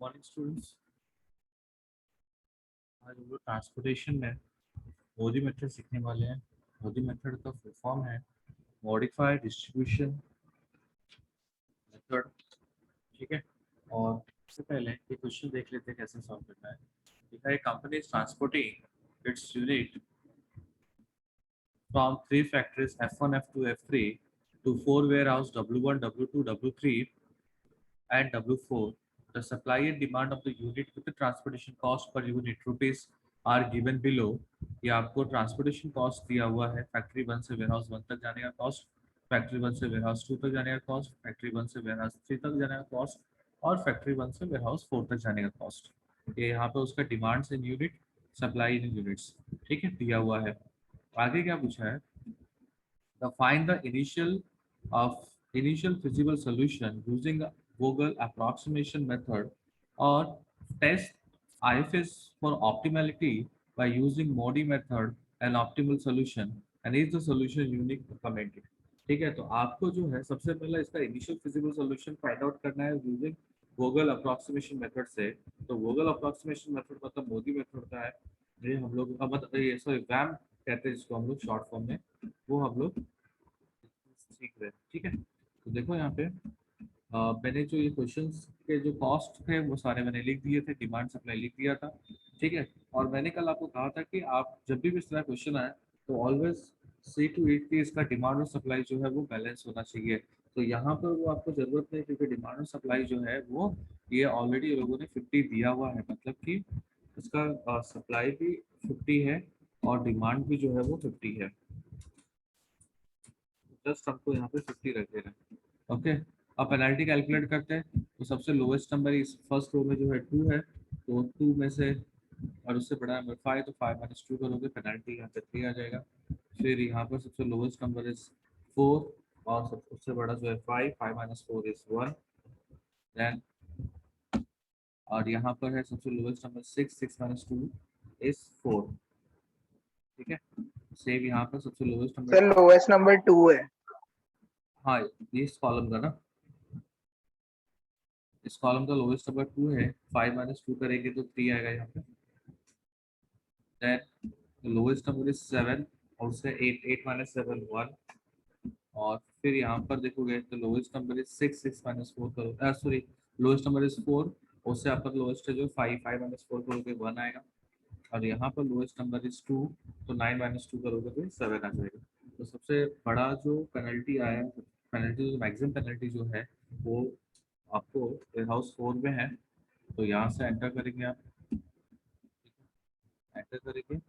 Morning students. आज हम लोग ट्रांसपोर्टेशन में मोदी मेथड सीखने वाले हैं। मोदी मेथड का फुल फॉर्म है मॉडिफाइड डिस्ट्रीब्यूशन मेथड। ठीक है, और सबसे पहले ये क्वेश्चन देख लेते हैं कैसे सॉल्व करना है। लिखा है company is transporting its unit from 3 factories F1 F2 F3 to 4 warehouse W1 W2 W3 and W4. The supply and demand of the unit with the transportation cost per unit rupees are given below. ये आपको transportation cost दिया हुआ है। Factory 1 से warehouse 1 तक जाने का cost, factory 1 से वेयरहाउस 2 तक जाने का कॉस्ट, फैक्ट्री 1 से वेयरहाउस 3 तक जाने का कॉस्ट और फैक्ट्री 1 से वेयरहाउस 4 तक जाने का कॉस्ट। ये यहाँ पे उसका demands in unit, supply in units, ठीक है, दिया हुआ है। आगे क्या पूछा है? Find the initial feasible solution using a Google approximation method, or test IFS for optimality by using MODI method and optimal solution, and is the solution unique recommended। ठीक है, तो आपको जो है सबसे पहले इसका initial feasible solution find out करना है यूजिंग गूगल अप्रोक्सीमेशन मेथड से। तो गूगल अप्रोक्सीमेशन मेथड मतलब मोदी मेथड का है। ये हम लोग मतलब ये सॉरी वैम कहते हैं जिसको हम लोग शॉर्ट फॉर्म में, वो हम लोग सीख रहे हैं। ठीक है, तो देखो यहाँ पे मैंने जो ये क्वेश्चंस के जो कॉस्ट थे वो सारे मैंने लिख दिए थे, डिमांड सप्लाई लिख दिया था। ठीक है, और मैंने कल आपको कहा था कि आप जब भी इस तरह क्वेश्चन आए तो ऑलवेज सी टू इट की इसका डिमांड और सप्लाई जो है वो बैलेंस होना चाहिए। तो यहाँ पर वो आपको जरूरत नहीं, क्योंकि डिमांड और सप्लाई जो है वो ये ऑलरेडी लोगों ने 50 दिया हुआ है, मतलब कि इसका सप्लाई भी 50 है और डिमांड भी जो है वो 50 है। जस्ट हमको यहाँ पे 50 रख देना है। ओके, अब पेनल्टी कैलकुलेट करते हैं। तो सबसे लोवेस्ट नंबर इस फर्स्ट रो में जो है 2 है, तो 2 में से और उससे बड़ा नंबर 5, तो 5 माइनस 2 करोगे, पेनल्टी यहाँ पे 3 आ जाएगा। फिर यहाँ पर सबसे लोवेस्ट नंबर इज 4 और सबसे बड़ा जो है 5, 5 माइनस 4 इज 1। देन और यहाँ पर है सबसे लोवेस्ट नंबर 6, 6 माइनस 2 इज 4। ठीक है, सेम यहाँ पर सबसे lowest number, sir lowest number 2 है। हाँ ये इस कॉलम का ना, इस कॉलम का लोवेस्ट नंबर 2 है। 5 माइनस 2 करेंगे तो 3 आएगा यहाँ पे। देन लोवेस्ट नंबर इज 7 और उससे 8, 8 माइनस 7 1। और फिर यहाँ पर देखोगे तो लोवेस्ट नंबर इज 6, 6 माइनस 4 करो, सॉरी लोवेस्ट नंबर इज 4, उससे अपर लोवेस्ट है जो 5, 5 माइनस 4 करोगे 1 आएगा। और यहाँ पर लोवेस्ट नंबर इज 2, तो 9 माइनस 2 करोगे तो 7 आ जाएगा। तो सबसे बड़ा जो पेनल्टी आया, पेनल्टी जो मैक्सिमम पेनल्टी जो है वो आपको वेयर हाउस 4 में है। तो यहाँ से एंटर करेंगे आप, एंटर करेंगे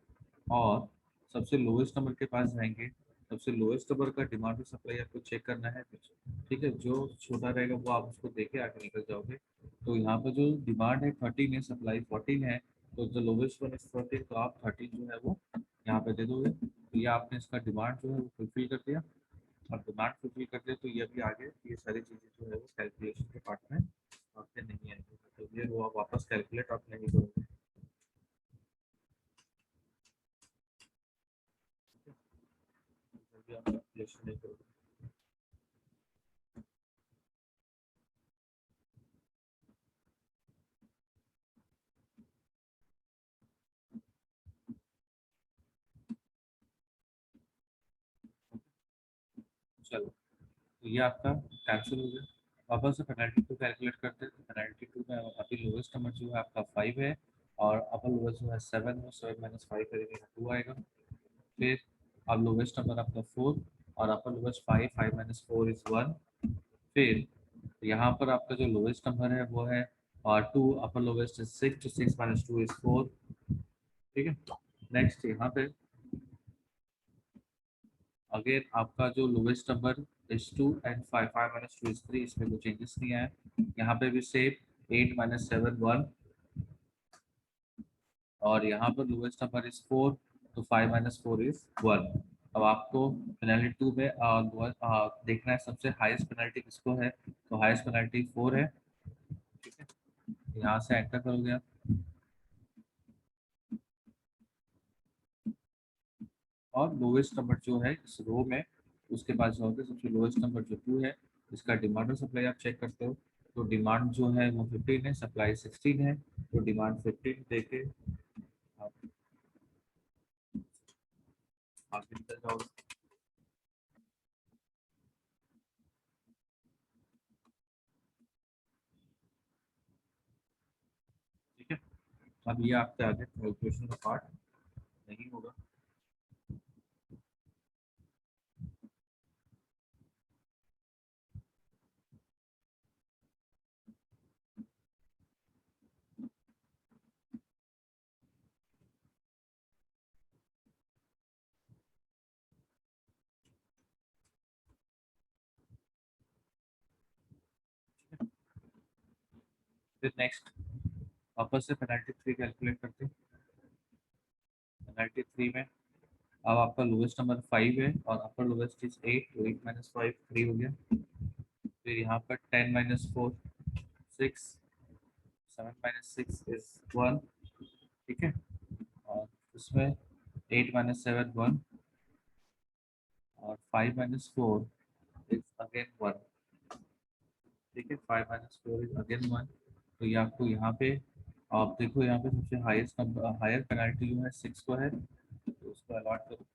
और सबसे लोवेस्ट नंबर के पास जाएंगे। सबसे लोवेस्ट नंबर का डिमांड और सप्लाई आपको चेक करना है। ठीक है, जो छोटा रहेगा वो आप उसको देके आगे निकल जाओगे। तो यहाँ पर जो डिमांड है 13 है, सप्लाई 14 है, तो जो लोवेस्ट वन इज 13, तो आप 13 जो है वो यहाँ पे दे दोगे। तो ये आपने इसका डिमांड जो है वो फुलफिल कर दिया, और डिमांड फुलफिल कर दिया तो ये भी आगे ये सारी चीज़ें जो है वो कैलकुलेशन के पार्ट में आपके नहीं आएंगे, तो ये वो आप वापस कैलकुलेट आप नहीं करोगे। जल्दी आप कैलकुलेशन नहीं करोगे। चलो, तो ये आपका कैंसिल हो गया। वापस से पेनल्टी टू कैलकुलेट करते हैं। तो पेनल्टी टू में अभी लोवेस्ट नंबर जो है आपका 5 है और अपर लोवेस्ट जो है 7 है। 7 माइनस 5 करेंगे 2 आएगा। फिर अब लोवेस्ट नंबर आपका 4 और अपर लोवेस्ट 5, 5 माइनस 4 इज 1। फिर यहाँ पर आपका जो लोवेस्ट नंबर है वो है और 2, अपर लोवेस्ट इज 6, तो 6 माइनस 2 इज 4। ठीक है, नेक्स्ट यहाँ पे अगेन आपका जो lowest number is 2 and 5, 5 minus 2 is 3, इसमें कोई चेंजेस नहीं आया। यहाँ पे भी सेम 8 माइनस 7 1, और यहाँ पर लोवेस्ट नंबर इज 4, तो 5 माइनस 4 इज 1। अब आपको पेनल्टी 2 में देखना है सबसे हाईएस्ट पेनल्टी किसको है, तो हाईएस्ट पेनल्टी 4 है। ठीक है, यहाँ से एंटर करोगे आप और लोवेस्ट नंबर जो है इस रो में उसके पास जाओगे। सबसे लोवेस्ट नंबर जो 2 है, इसका डिमांड और सप्लाई आप चेक करते हो। तो डिमांड जो है वो 15 है, सप्लाई 16 है, तो डिमांड 15 देके आप आगे निकल जाओगे। ठीक है, अब ये आपके आगे कैलकुलेशन का पार्ट नहीं होगा। फिर नेक्स्ट वापस से पेनल्टी 3 कैलकुलेट करते हैं। पेनल्टी 3 में अब आपका लोवेस्ट नंबर 5 है और अपर लोवेस्ट इज 8, तो 8 माइनस 5 3 हो गया। फिर यहाँ पर 10 माइनस 4 6, 7 माइनस 6 इज 1। ठीक है, और उसमें 8 माइनस 7 1, और 5 माइनस 4 इज अगेन 1। ठीक है, 5 माइनस 4 इज अगेन 1। तो ये आपको यहाँ पे, आप देखो यहाँ पे सबसे हाईएस्ट हायर पेनल्टी जो है 6 को है, तो उसको अलॉट करो।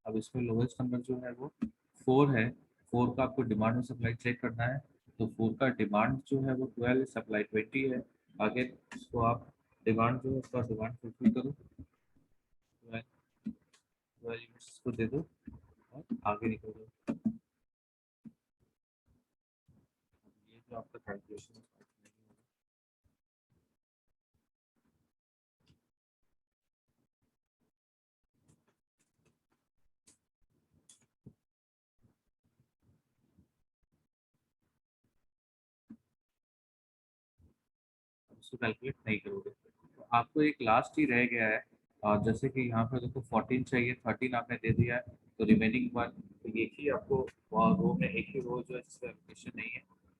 अब इसमें लोवेस्ट नंबर जो है वो 4 है। 4 का आपको डिमांड और सप्लाई चेक करना है। तो 4 का डिमांड जो है वो 12 है, सप्लाई 20 है। आगे इसको आप डिमांड जो है उसका डिमांड फुलफिल करो, 12 यूनिट्स को दे दो और आगे निकल जाओ। ये जो आपका कैलकुलेशन है उसको कैलकुलेट नहीं करोगे। तो आपको एक लास्ट ही रह गया है, और जैसे कि यहाँ पर देखो 14 चाहिए, 13 आपने दे दिया है, तो रिमेनिंग वन, तो एक ही आपको रो में एक ही रो जो है जिसका एलोकेशन नहीं है,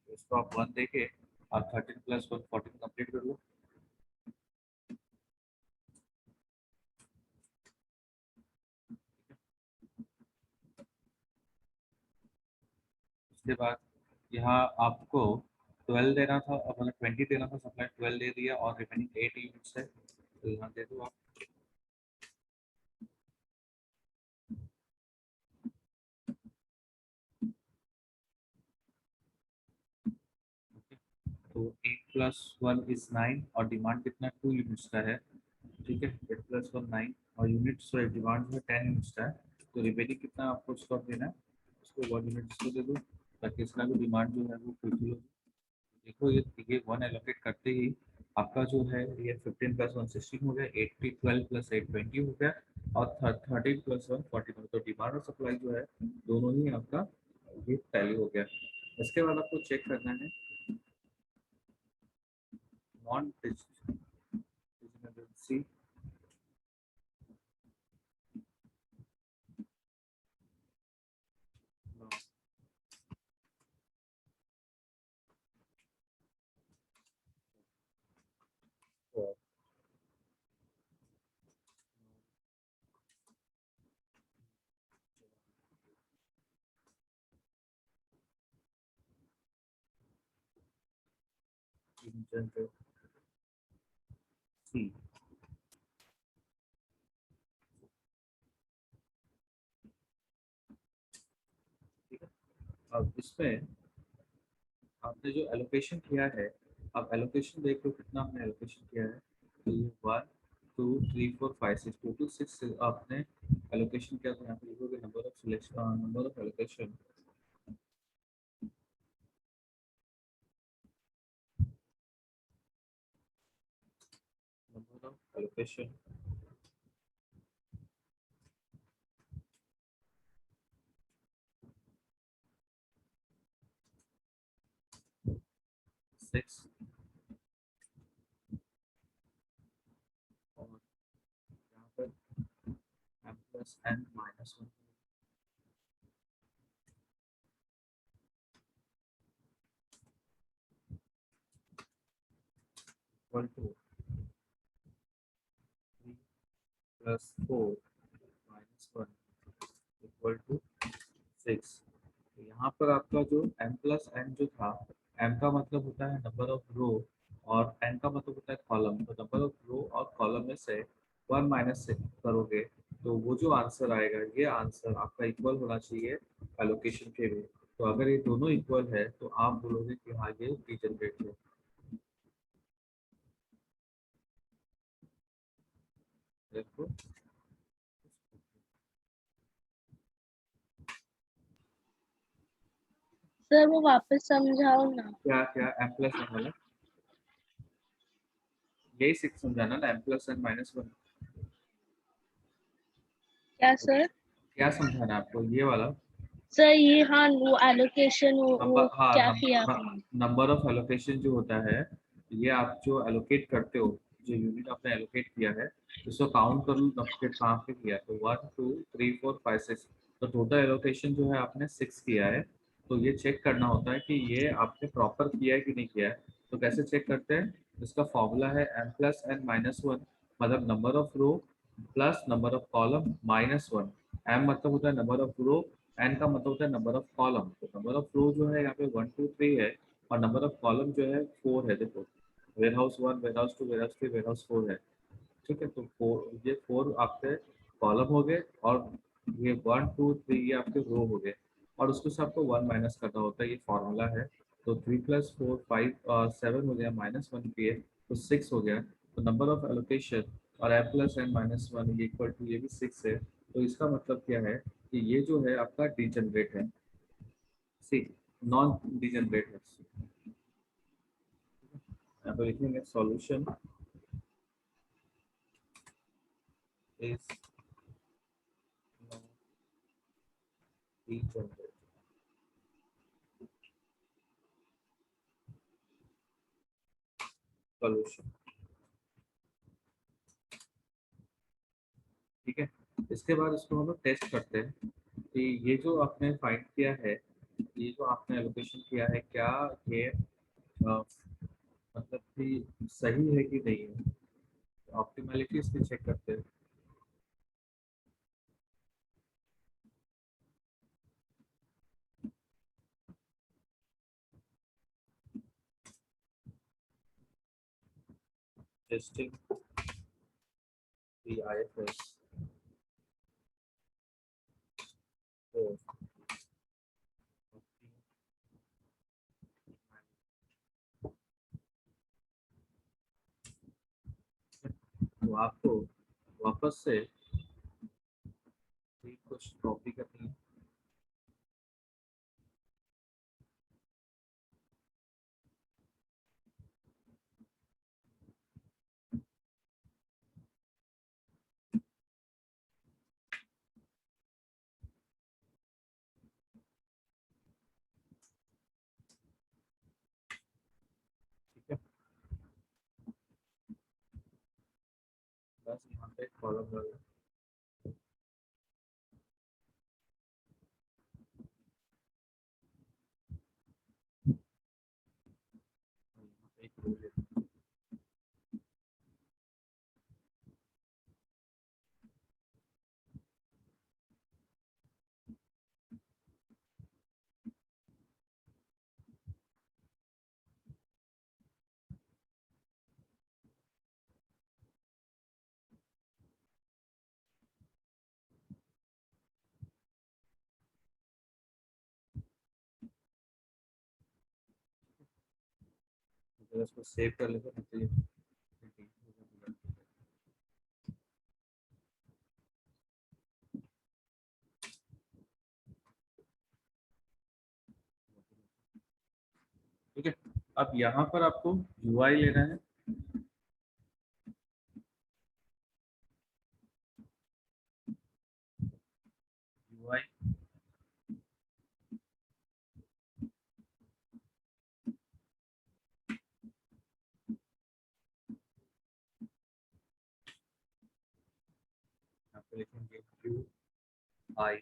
तो उसको आप 1 देके आप 13 प्लस 1 14 कंप्लीट कर लो। उसके बाद यहाँ आपको 12 देना था, अब मतलब 20 देना था, सप्लाई 12 दे दिया और रिमेनिंग 8 यूनिट्स है, तो यहाँ दे दो आप। तो 8 प्लस 1 इज 9, और डिमांड कितना 2 यूनिट्स का है। ठीक है, 8 प्लस 1 9, और यूनिट्स डिमांड जो है 10 यूनिट्स का है, तो रिमेनिंग कितना आपको स्टॉक देना है, उसको 1 यूनिट इसको दे दो, ताकि इसका भी डिमांड जो है वो फुलफिल हो। देखो ये 1 एलोकेट करते ही आपका जो है ये 15 प्लस 1 16 हो गया, 80 12 प्लस 8 20 हो गया, और 13 प्लस 1 14 हो गया। तो डिमांड और सप्लाई जो है दोनों ही आपका ये टैली हो गया। इसके बाद आपको चेक करना है नॉन रीजनेबिलिटी। सी, ठीक है। अब इसमें आपने जो एलोकेशन किया है, आप एलोकेशन देख लो कितना आपने एलोकेशन किया है। तो ये 1 2 3 4 5 6 टोटल 6 आपने एलोकेशन किया। तो यहाँ पे लिखोगे number of selection, number of allocation, number of allocation 6, और यहाँ पर m plus n minus 1 equal to 3 plus 4 minus 1 equal to 6। यहाँ पर आपका जो m प्लस n जो था, m का मतलब होता है नंबर ऑफ रो और n का मतलब होता है कॉलम। तो नंबर ऑफ रो और कॉलम में से 1 माइनस करोगे तो वो जो आंसर आएगा, ये आंसर आपका इक्वल होना चाहिए एलोकेशन के भी। तो अगर ये दोनों इक्वल है तो आप बोलोगे कि हाँ ये डीजनरेट है। देखो सर वो वापस समझाओ ना। क्या क्या m प्लस n वाला, यही सिक्स समझाना ना, m plus n minus one. क्या सर? क्या समझाना है आपको ये वाला? सर ये हाँ वो एलोकेशन वो नंबर, हाँ क्या किया आपने? नंबर ऑफ एलोकेशन जो होता है, ये आप जो एलोकेट करते हो, जो यूनिट आपने एलोकेट किया है, उसको काउंट कर लो नंबर कहाँ पे किया। तो 1 2 3 4 5 6, तो टोटल एलोकेशन जो है आपने 6 किया है। तो ये चेक करना होता है कि ये आपने प्रॉपर किया है कि नहीं किया है। तो कैसे चेक करते हैं? इसका फॉर्मूला है m plus n minus one, मतलब number of row plus number of column minus one. m मतलब होता है नंबर ऑफ रो, एन का मतलब होता है नंबर ऑफ कॉलम। तो नंबर ऑफ रो जो है यहाँ पे 1 2 3 है, और नंबर ऑफ कॉलम जो है 4 है। देखो, warehouse 1, warehouse 2, warehouse 3, warehouse 4 है। ठीक है, तो 4, ये 4 आपके कॉलम हो गए, और ये 1 2 3 ये आपके रो हो गए, और उसको से आपको 1 माइनस करना होता है, ये फॉर्मूला है। तो 3 + 4 5 7 हो गया, -1 किए तो 6 हो गया। तो नंबर ऑफ एलोकेशन और m plus n minus one equal to ये भी 6 है। तो इसका मतलब क्या है कि ये जो है आपका डिजनरेट है, सी नॉन डिजनरेट है। यहाँ पर लिखेंगे सॉल्यूशन इज डिजनरेट। सॉल्यूशन, ठीक है। इसके बाद इसको हम लोग टेस्ट करते हैं कि ये जो आपने फाइंड किया है, ये जो आपने एलोकेशन किया है, क्या ये मतलब कि सही है कि नहीं है। ऑप्टिमैलिटी इसकी चेक करते हैं। Testing IFS। तो आपको वापस से कुछ कॉपी करनी है। ठीक है, बस यहाँ पे कॉलम डालना। यहाँ पे एक रो लेना। अगर इसको सेव कर लेते हैं तो ठीक है। अब यहाँ पर आपको UI लेना है। UI यहाँ पे लिखेंगे QI,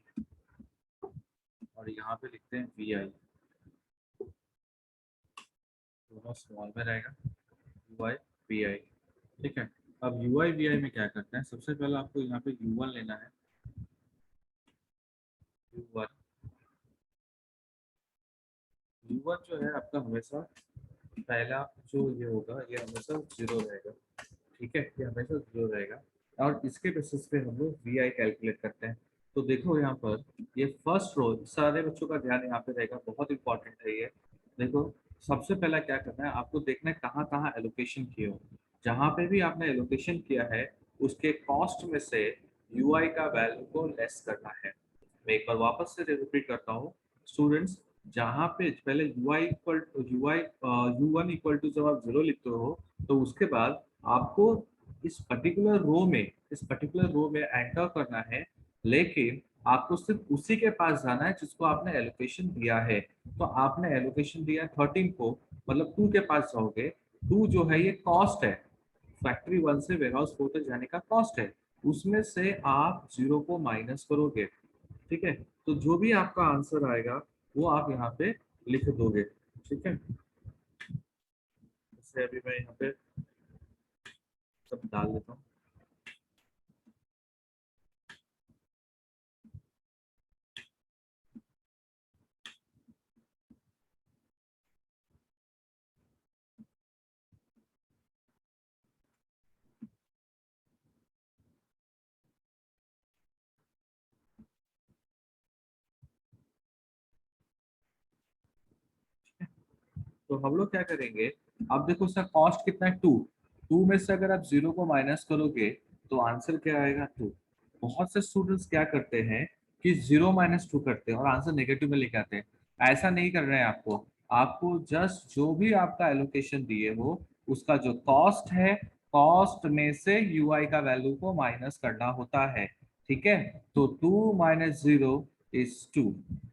और यहाँ पे लिखते हैं VI, दोनों स्मॉल में रहेगा। UI VI, ठीक है। अब UI VI में क्या करते हैं, सबसे पहले आपको यहाँ पे U1 लेना है। U1 U1 जो है आपका हमेशा पहला जो ये होगा ये हमेशा 0 रहेगा, ठीक है, ये हमेशा 0 रहेगा और इसके बेसिस पे हम लोग वी आई कैलकुलेट करते हैं। तो देखो यहाँ पर ये फर्स्ट रो, सारे बच्चों का ध्यान यहाँ पे रहेगा, बहुत इंपॉर्टेंट है ये। देखो सबसे पहला क्या करना है आपको, देखना है कहाँ कहाँ एलोकेशन किए हो। जहाँ पे भी आपने एलोकेशन किया है उसके कॉस्ट में से यूआई का वैल्यू को लेस करना है। मैं एक बार वापस से रिपीट करता हूँ स्टूडेंट्स, जहाँ पे पहले यू वन इक्वल टू जब आप 0 लिखते हो तो उसके बाद आपको इस पर्टिकुलर रो में एंटर करना है, लेकिन आपको सिर्फ उसी के पास जाना है जिसको आपने एलोकेशन दिया है। तो आपने एलोकेशन दिया है 13 को, मतलब 2 के पास जाओगे। 2 जो है ये कॉस्ट है, फैक्ट्री 1 से वेयरहाउस 4 तक जाने का कॉस्ट है, उसमें से आप 0 को माइनस करोगे, ठीक है। तो जो भी आपका आंसर आएगा वो आप यहाँ पे लिख दोगे, ठीक है। जैसे अभी मैं यहाँ पे सब डाल देता हूँ। तो हम लोग क्या करेंगे, अब देखो इसका कॉस्ट कितना है 2। 2 में से अगर आप 0 को माइनस करोगे तो आंसर क्या आएगा 2। बहुत से स्टूडेंट्स क्या करते हैं कि 0 - 2 करते हैं और आंसर नेगेटिव में लेके आते हैं। ऐसा नहीं कर रहे हैं आपको, आपको जस्ट जो भी आपका एलोकेशन दिए हो उसका जो कॉस्ट है, कॉस्ट में से यूआई का वैल्यू को माइनस करना होता है, ठीक है। तो 2 - 0 = 2।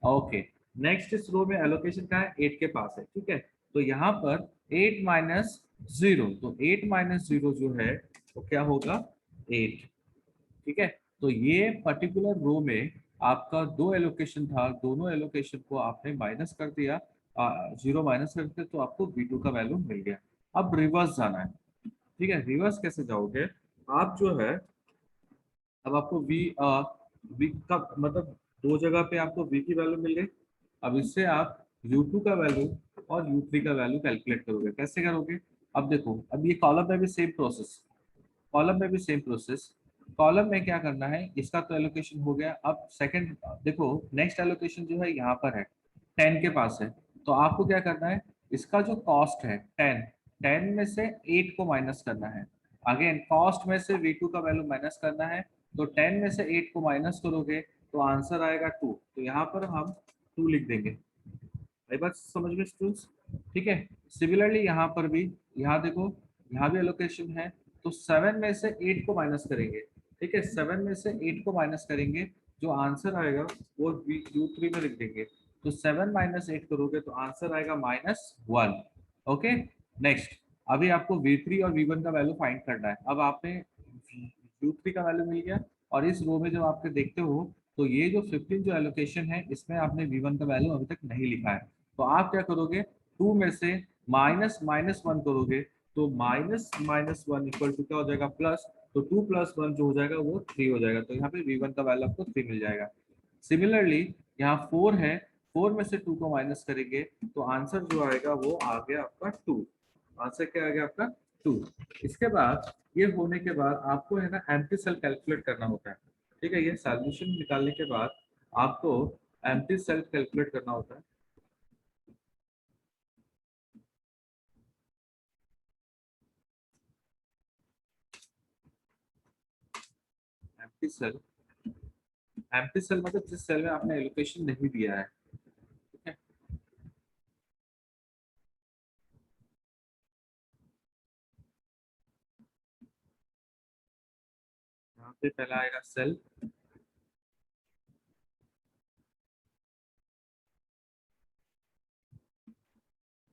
ओके, नेक्स्ट इस रो में एलोकेशन का है 8 के पास है, ठीक है। तो यहाँ पर 8 - 0, तो 8 - 0 जो है वो क्या होगा 8, ठीक है। तो ये पर्टिकुलर रो में आपका दो एलोकेशन था, दोनों एलोकेशन को आपने माइनस कर दिया, 0 माइनस कर दिया तो आपको V2 का वैल्यू मिल गया। अब रिवर्स जाना है, ठीक है। रिवर्स कैसे जाओगे आप, जो है अब आपको वी का मतलब दो जगह पे आपको V की वैल्यू मिल गई। अब इससे आप U2 का वैल्यू और U3 का वैल्यू कैलकुलेट करोगे। कैसे करोगे, अब देखो, अब ये कॉलम में भी सेम प्रोसेस, कॉलम में भी सेम प्रोसेस। कॉलम में क्या करना है, इसका तो एलोकेशन हो गया। अब सेकंड देखो, नेक्स्ट एलोकेशन जो है यहाँ पर है 10 के पास है। तो आपको क्या करना है, इसका जो कॉस्ट है 10, 10 में से 8 को माइनस करना है। अगेन कॉस्ट में से V2 का वैल्यू माइनस करना है। तो 10 में से 8 को माइनस करोगे तो आंसर आएगा 2। तो यहाँ पर हम 2 लिख देंगे। भाई बात समझ में स्टूडेंट्स, ठीक है। सिमिलरली यहाँ पर भी, यहाँ देखो, यहाँ भी एलोकेशन है। तो 7 में से 8 को माइनस करेंगे, ठीक है। 7 में से 8 को माइनस करेंगे, जो आंसर आएगा वो U3 में लिख देंगे। तो 7 - 8 करोगे तो आंसर आएगा -1। ओके, नेक्स्ट, अभी आपको V3 और V1 का वैल्यू फाइंड करना है। अब आपने U3 का वैल्यू मिल गया और इस रो में जब आपके देखते हो तो ये जो 15 जो एलोकेशन है इसमें आपने V1 का वैल्यू अभी तक नहीं लिखा है। तो आप क्या करोगे, 2 में से -1 करोगे तो -1 इक्वल टू क्या हो जाएगा प्लस। तो 2 + 1 जो हो जाएगा वो 3 हो जाएगा। तो यहाँ पे V1 का वैल्यू आपको 3 मिल जाएगा। सिमिलरली यहाँ 4 है, 4 में से 2 को माइनस करेंगे तो आंसर जो आएगा वो आ गया आपका 2। आंसर क्या आ गया आपका 2। इसके बाद ये होने के बाद आपको है ना एम्प्टी सेल कैलकुलेट करना होता है, ठीक है। ये सॉल्यूशन निकालने के बाद आपको एम्प्टी सेल कैलकुलेट करना होता है। एम्प्टी सेल, एम्प्टी सेल मतलब जिस सेल में आपने एलोकेशन नहीं दिया है, ठीक है। यहाँ पे पहला आएगा सेल,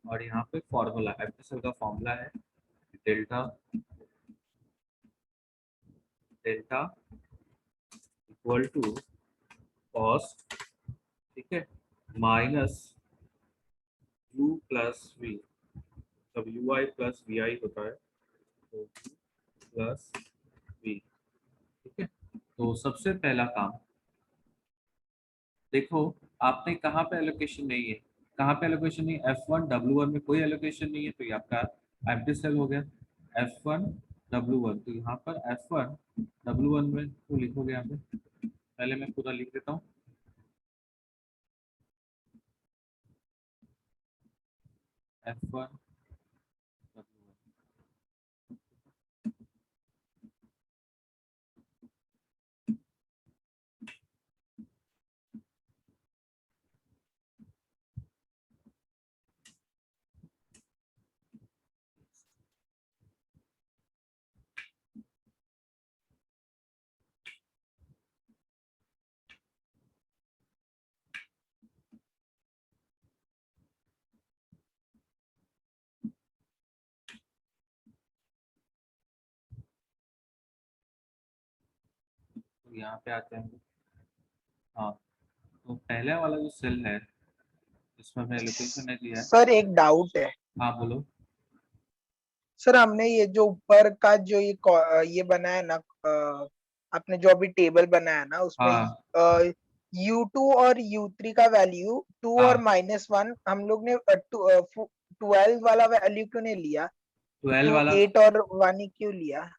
और यहाँ पे फॉर्मूला, एम्प्टी सेल का फॉर्मूला है delta, delta equal to cost, ठीक है, माइनस U प्लस V। जब UI प्लस VI होता है तो U प्लस V, ठीक है। तो सबसे पहला काम देखो, आपने कहाँ पे एलोकेशन नहीं है, कहाँ पे एलोकेशन नहीं है? F1 W1 में कोई एलोकेशन नहीं है, तो ये आपका एम्प्टी सेल हो गया F1 W1। तो यहाँ पर F1 W1 में तो लिखोगे यहाँ पे, पहले मैं पूरा लिख देता हूँ। F1 W1, तो यहाँ पे आते हैं। हाँ, तो पहले वाला जो सेल है इसमें हमें एलोकेशन नहीं दिया है। सर एक डाउट है। हाँ बोलो। सर हमने ये जो ऊपर का जो ये बनाया ना, आपने जो अभी टेबल बनाया ना, उसमें हाँ U2 और U3 का वैल्यू 2 और हाँ, -1 हम लोग ने 12 वाला वैल्यू क्यों नहीं लिया? 12 क्यों वाला 8 और 1 ही क्यों लिया?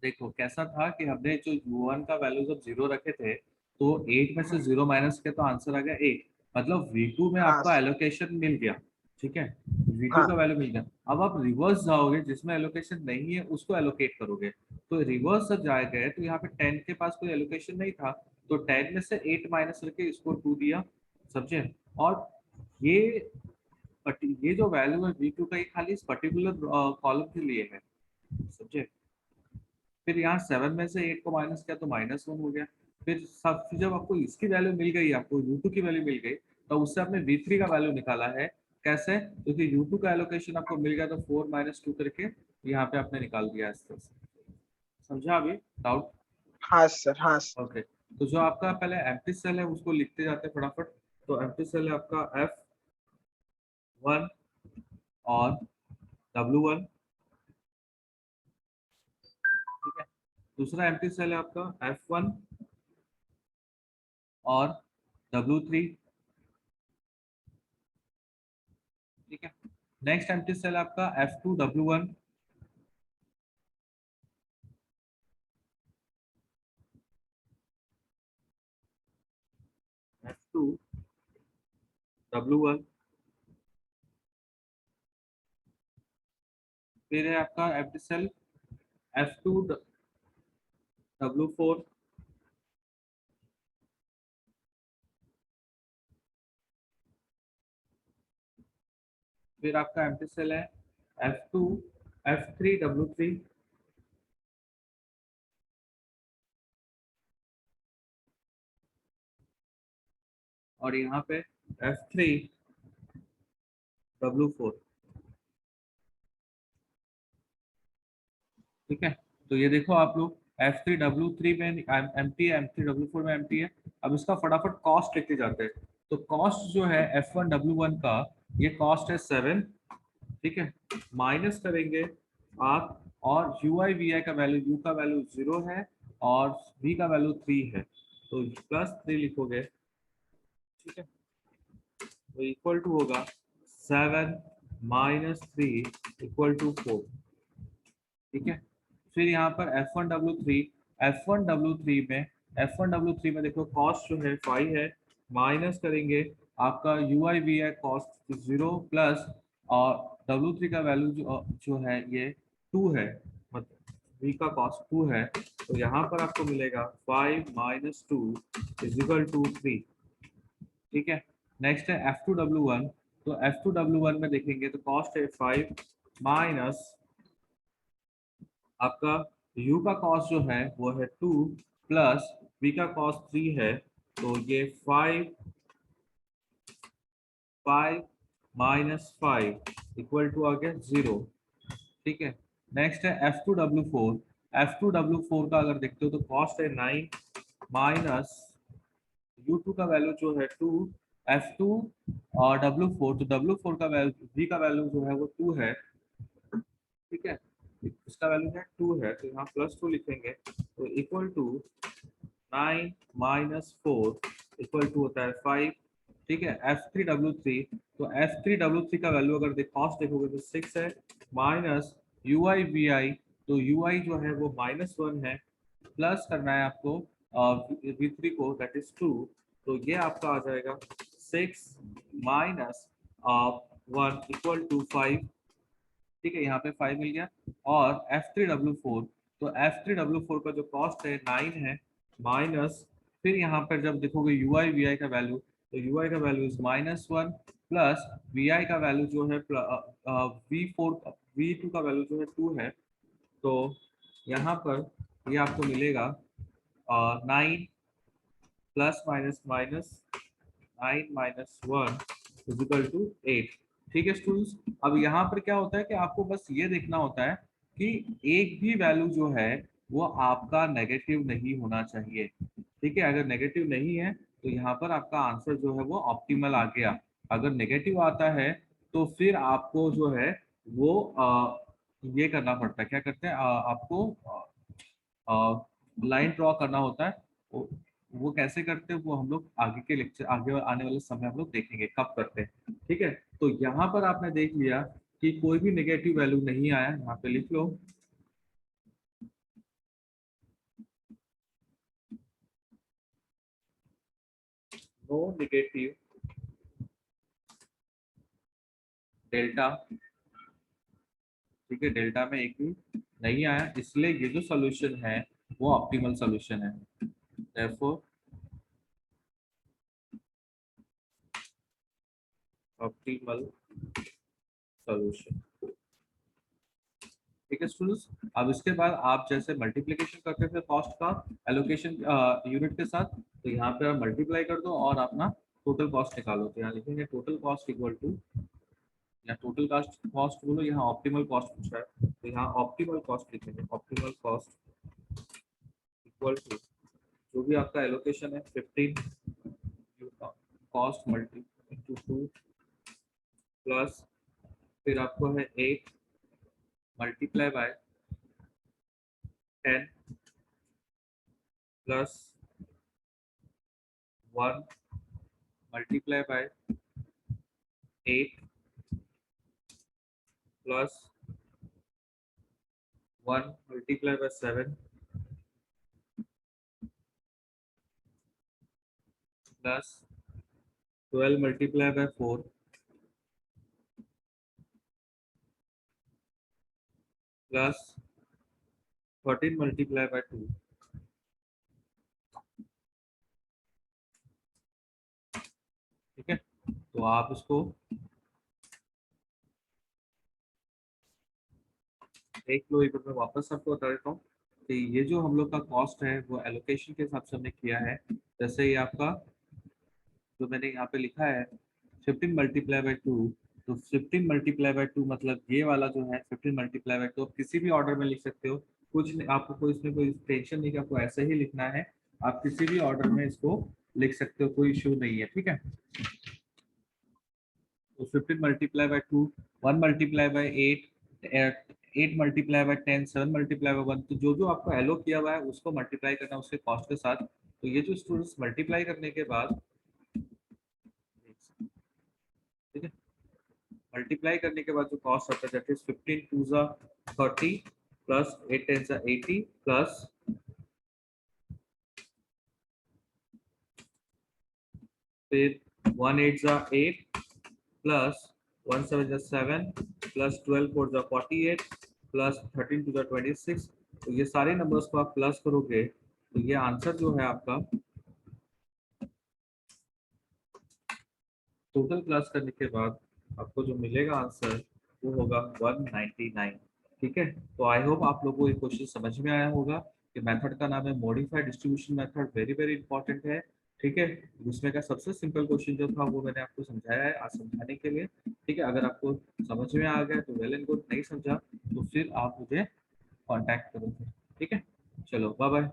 देखो कैसा था कि हमने जो U1 का वैल्यू जब 0 रखे थे, तो 8 में से 0 माइनस किया तो आंसर आ गया 8। मतलब V2 में हाँ आपका एलोकेशन मिल गया। ठीक है, V2 का हाँ वैल्यू मिल गया। अब आप रिवर्स जाओगे, जिसमें एलोकेशन नहीं है उसको एलोकेट करोगे। तो रिवर्स जब जाएगा तो यहाँ पे 10 के पास कोई एलोकेशन नहीं था, तो 10 में से 8 माइनस करके इसको 2 दिया, समझे। और ये ये जो वैल्यू है V2 का, ये खाली इस पर्टिकुलर कॉलम के लिए है, समझे। फिर यहाँ 7 में से 8 को माइनस किया तो -1 हो गया। फिर जब आपको इसकी वैल्यू मिल गई, आपको U2 की वैल्यू मिल गई, तो उससे आपने V3 का वैल्यू निकाला है। कैसे? क्योंकि U2 का एलोकेशन आपको मिल गया, तो 4 - 2 करके यहाँ पे आपने निकाल दिया इस तरह से। समझा अभी डाउट? हाँ सर, हाँ सर। ओके, तो जो आपका पहले एम्प्टी सेल है उसको लिखते जाते हैं फटाफट। तो एम्प्टी सेल है आपका F1 और W1। ठीक है, दूसरा एम्प्टी सेल है आपका F1 और W3। ठीक है, नेक्स्ट एम्प्टी सेल आपका F2 W1। F2 W1। फिर है आपका एम्प्टी सेल F2 W4। फिर आपका एम्प्टी सेल है F3 W3। और यहाँ पे F3 W4। ठीक है, तो ये देखो आप लोग, F3 W3 में एम्प्टी है, M3 W4 में एम्प्टी है। अब इसका फटाफट कॉस्ट लेके जाते हैं। तो कॉस्ट जो है F1 W1 का, ये कॉस्ट है 7। ठीक है, माइनस करेंगे आप, और UI VI का वैल्यू, U का वैल्यू 0 है और V का वैल्यू 3 है, तो +3 लिखोगे। ठीक है, तो इक्वल टू होगा 7 - 3 = 4। ठीक है, फिर यहाँ पर F1 W3 में देखो कॉस्ट जो है 5 है, माइनस करेंगे आपका UI VI कॉस्ट 0 प्लस, और W3 का वैल्यू जो है ये 2 है, मतलब V का कॉस्ट 2 है, तो यहाँ पर आपको मिलेगा 5 - 2 = 3। ठीक है, नेक्स्ट है F2 W1। तो F2 W1 में देखेंगे तो कॉस्ट है 5 माइनस आपका U का कॉस्ट जो है वो है 2 प्लस V का कॉस्ट 3 है, तो ये 5 - 5 = आ गया 0। ठीक है, नेक्स्ट है F2 W4। F2 W4 का अगर देखते हो तो कॉस्ट है 9 माइनस U2 का वैल्यू जो है 2, F2 और W4, तो W4 का वैल्यू, V का वैल्यू जो है वो 2 है। ठीक है, इसका वैल्यू है 2 है, तो यहाँ +2 लिखेंगे, तो इक्वल टू 9 - 4 = होता है 5। ठीक है, F3W3, तो F3W3 का वैल्यू अगर कॉस्ट देखोगे तो 6 है, माइनस UI तो UI जो है वो -1 है, प्लस करना है आपको V3 को, दैट इज 2, तो ये आपका आ जाएगा 6 माइनस 1 इक्वल टू 5। ठीक है, यहाँ पे 5 मिल गया। और F3W4, तो F3W4 का जो कॉस्ट है 9 है, माइनस फिर यहाँ पर जब देखोगे UI का वैल्यू, तो UI का वैल्यू इज -1 प्लस VI का वैल्यू जो है V2 का वैल्यू जो है 2 है, तो यहाँ पर ये आपको मिलेगा 9 plus minus minus 9 minus 1 equal to 8। ठीक है स्टूडेंट्स, अब यहाँ पर क्या होता है कि आपको बस ये देखना होता है कि एक भी वैल्यू जो है वो आपका नेगेटिव नहीं होना चाहिए। ठीक है, अगर नेगेटिव नहीं है तो यहाँ पर आपका आंसर जो है वो ऑप्टिमल आ गया। अगर नेगेटिव आता है तो फिर आपको जो है वो ये करना पड़ता है, क्या करते हैं आपको लाइन ड्रॉ करना होता है। वो कैसे करते हैं वो हम लोग आगे के लेक्चर, आगे आने वाले समय हम लोग देखेंगे कब करते हैं। ठीक है, तो यहाँ पर आपने देख लिया कि कोई भी नेगेटिव वैल्यू नहीं आया, यहाँ पे लिख लो। No negative delta. ठीक है, डेल्टा में एक भी नहीं आया, इसलिए ये जो सोल्यूशन है वो ऑप्टिमल सोल्यूशन है। therefore optimal solution. ठीक है स्टूडेंट्स, अब इसके बाद आप जैसे मल्टीप्लिकेशन करते थे कॉस्ट का एलोकेशन यूनिट के साथ, तो यहाँ पे आप मल्टीप्लाई कर दो और अपना टोटल कॉस्ट निकालो। तो यहाँ लिखेंगे टोटल कॉस्ट इक्वल टू, या टोटल कॉस्ट बोलो, यहाँ ऑप्टिमल कॉस्ट पूछ रहा है तो यहाँ ऑप्टिमल कॉस्ट लिखेंगे। ऑप्टिमल कॉस्ट इक्वल टू जो भी आपका एलोकेशन है 15 कॉस्ट मल्टी इंटू 2 प्लस फिर आपको है 8 multiply by 10 plus 1 multiply by 8 plus 1 multiply by 7 plus 12 multiply by 4 plus 13 multiply by 2। ठीक है, तो आप इसको एक लो, एक बार मैं वापस आपको बता देता हूँ कि ये जो हम लोग का कॉस्ट है वो एलोकेशन के हिसाब से हमने किया है। जैसे ये आपका जो मैंने यहाँ पे लिखा है 15 मल्टीप्लाई बाय 2, तो 15 मल्टीप्लाई बाय 2 मतलब ये वाला जो है 15 मल्टीप्लाई बाय 2 आप किसी भी ऑर्डर में लिख सकते हो, कुछ नहीं, आपको कोई इसमें कोई टेंशन नहीं कि आपको ऐसे ही लिखना है, आप किसी भी ऑर्डर में इसको लिख सकते हो, कोई इश्यू नहीं है। ठीक है, तो 15 multiply by 2, 1 multiply by 8, 8 multiply by 10, 7 multiply by 1, तो जो जो आपको एलो किया हुआ है उसको मल्टीप्लाई करना उसके कॉस्ट के साथ। तो ये जो स्टूडेंट्स मल्टीप्लाई करने के बाद, ठीक है, मल्टीप्लाई करने के बाद जो कॉस्ट आता है दैट इज 15 2 जा 30 प्लस 8 10 जा 80 प्लस फिर 1 8 जा 8 प्लस 1 7 जा 7 प्लस 12 4 जा 48 प्लस 13 2 जा 26। तो ये सारे नंबर्स को आप प्लस करोगे तो ये आंसर जो है आपका टोटल प्लस करने के बाद आपको जो मिलेगा आंसर वो होगा 199। ठीक है, तो आई होप आप लोगों को ये क्वेश्चन समझ में आया होगा कि मेथड का नाम है modified distribution method, very very important है। ठीक है, उसमें का सबसे सिंपल क्वेश्चन जो था वो मैंने आपको समझाया है आज समझाने के लिए। ठीक है, अगर आपको समझ में आ गया तो वेल एंड गुड, नहीं समझा तो फिर आप मुझे कॉन्टैक्ट करो। ठीक है, चलो बाय बाय।